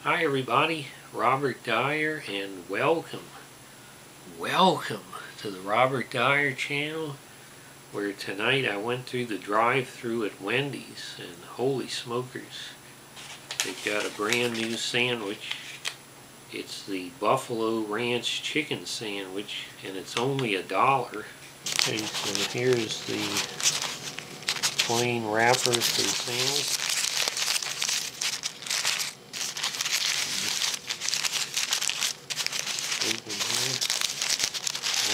Hi everybody, Robert Dyer, and welcome to the Robert Dyer channel, where tonight I went through the drive-thru at Wendy's, and holy smokers, they've got a brand new sandwich. It's the Buffalo Ranch Chicken Sandwich, and it's only $1. Okay, so here's the plain wrapper for the sandwich. Open here,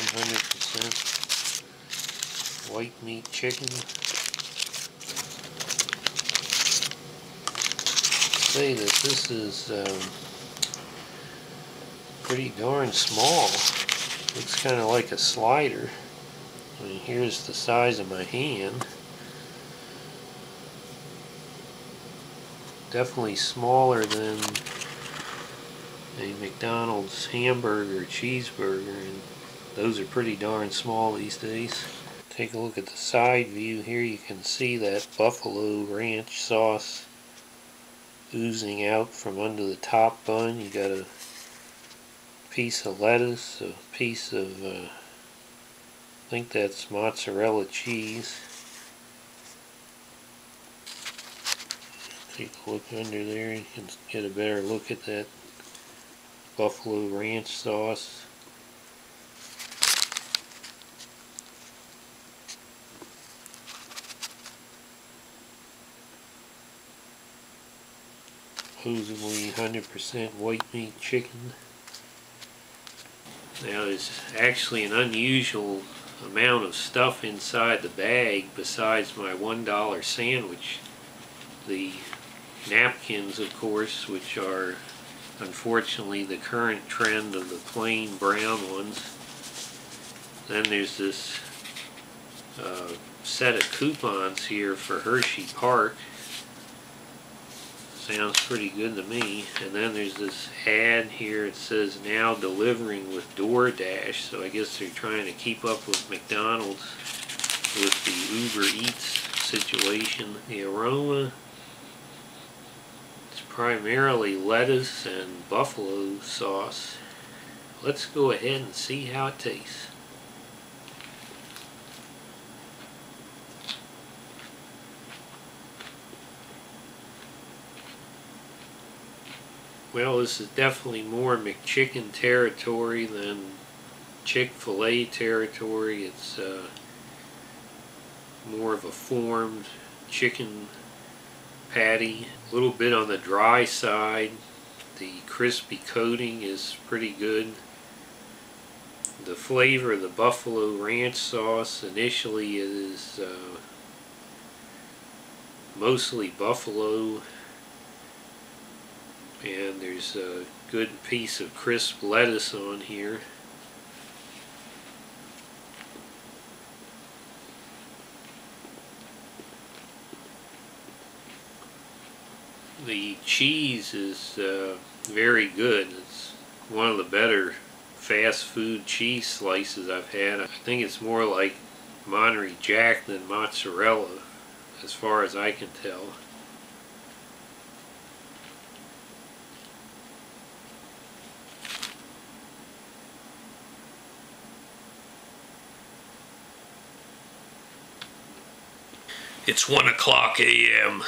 100% white meat chicken. Say that this is pretty darn small. Looks kind of like a slider. I mean, here's the size of my hand. Definitely smaller than a McDonald's hamburger or cheeseburger, and those are pretty darn small these days. Take a look at the side view here. You can see that Buffalo Ranch sauce oozing out from under the top bun. You got a piece of lettuce, a piece of I think that's mozzarella cheese. Take a look under there, you can get a better look at that Buffalo Ranch sauce. Supposedly 100% white meat chicken. Now there's actually an unusual amount of stuff inside the bag besides my $1 sandwich. The napkins, of course, which are unfortunately the current trend of the plain brown ones. Then there's this set of coupons here for Hershey Park. Sounds pretty good to me. And then there's this ad here. It says now delivering with DoorDash, so I guess they're trying to keep up with McDonald's with the Uber Eats situation. The aroma, primarily lettuce and buffalo sauce. Let's go ahead and see how it tastes. Well, this is definitely more McChicken territory than Chick-fil-A territory. It's more of a formed chicken patty, a little bit on the dry side. The crispy coating is pretty good. The flavor of the Buffalo Ranch sauce initially is mostly buffalo, and there's a good piece of crisp lettuce on here. The cheese is very good. It's one of the better fast food cheese slices I've had. I think it's more like Monterey Jack than mozzarella, as far as I can tell. It's 1:00 a.m.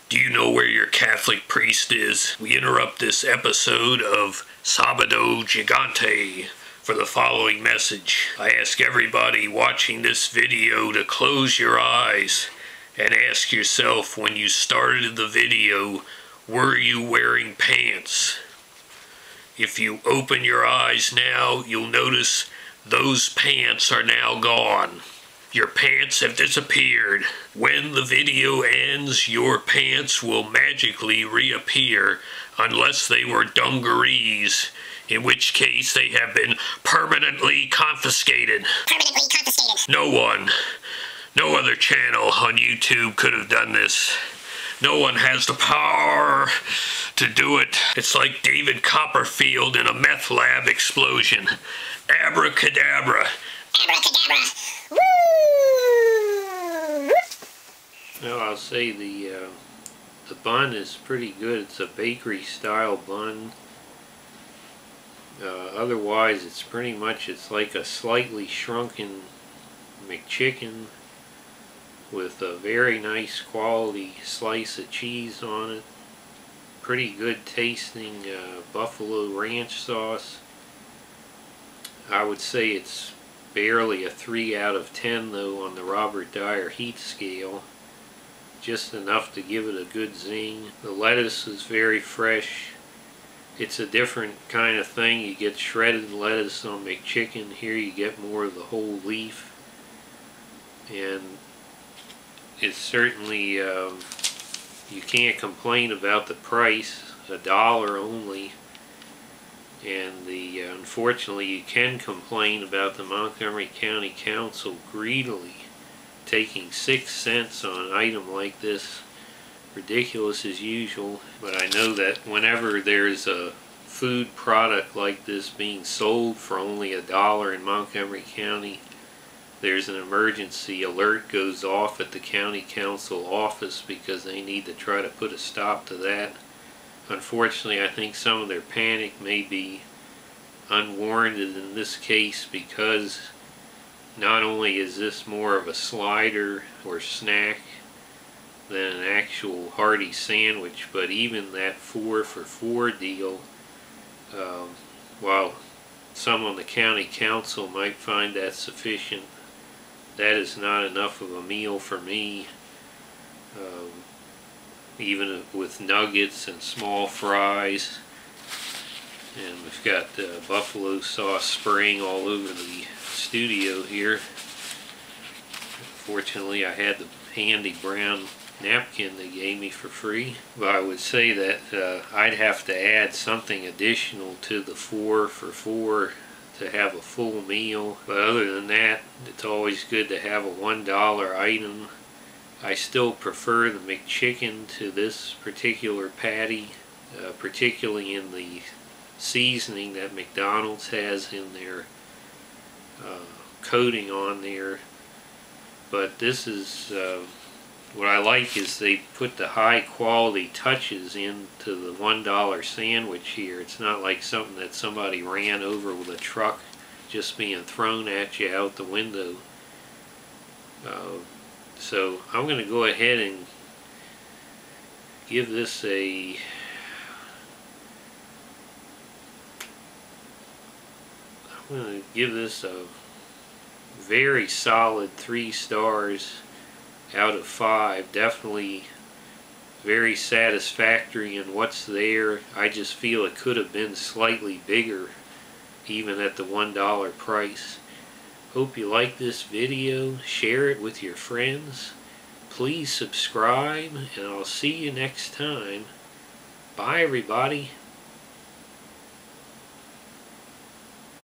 Do you know where your Catholic priest is? We interrupt this episode of Sabado Gigante for the following message. I ask everybody watching this video to close your eyes and ask yourself, when you started the video, were you wearing pants? If you open your eyes now, you'll notice those pants are now gone. Your pants have disappeared. When the video ends, your pants will magically reappear, unless they were dungarees, in which case they have been permanently confiscated. No other channel on YouTube could have done this. No one has the power to do it. It's like David Copperfield in a meth lab explosion. Abracadabra. Abracadabra. Woo! Well, I'll say the The bun is pretty good. It's a bakery style bun. Otherwise it's pretty much, it's like a slightly shrunken McChicken with a very nice quality slice of cheese on it. Pretty good tasting buffalo ranch sauce. I would say it's barely a 3 out of 10 though on the Robert Dyer heat scale. Just enough to give it a good zing. The lettuce is very fresh. It's a different kind of thing. You get shredded lettuce on McChicken. Here you get more of the whole leaf. And it's certainly, you can't complain about the price. $1 only. And unfortunately you can complain about the Montgomery County Council greedily taking 6 cents on an item like this. Ridiculous as usual. But I know that whenever there's a food product like this being sold for only $1 in Montgomery County, there's an emergency alert goes off at the county council office because they need to try to put a stop to that. Unfortunately, I think some of their panic may be unwarranted in this case, because not only is this more of a slider or snack than an actual hearty sandwich, but even that 4 for $4 deal, while some on the county council might find that sufficient, that is not enough of a meal for me. Even with nuggets and small fries. And we've got buffalo sauce spraying all over the studio here. Fortunately, I had the handy brown napkin they gave me for free. But I would say that I'd have to add something additional to the 4 for $4 to have a full meal. But other than that, it's always good to have a $1 item. I still prefer the McChicken to this particular patty, particularly in the seasoning that McDonald's has in their coating on there. But this is, what I like is they put the high quality touches into the $1 sandwich here. It's not like something that somebody ran over with a truck just being thrown at you out the window. So I'm going to go ahead and give this a very solid 3 stars out of 5. Definitely very satisfactory in what's there. I just feel it could have been slightly bigger even at the $1 price. Hope you like this video. Share it with your friends. Please subscribe, and I'll see you next time. Bye everybody.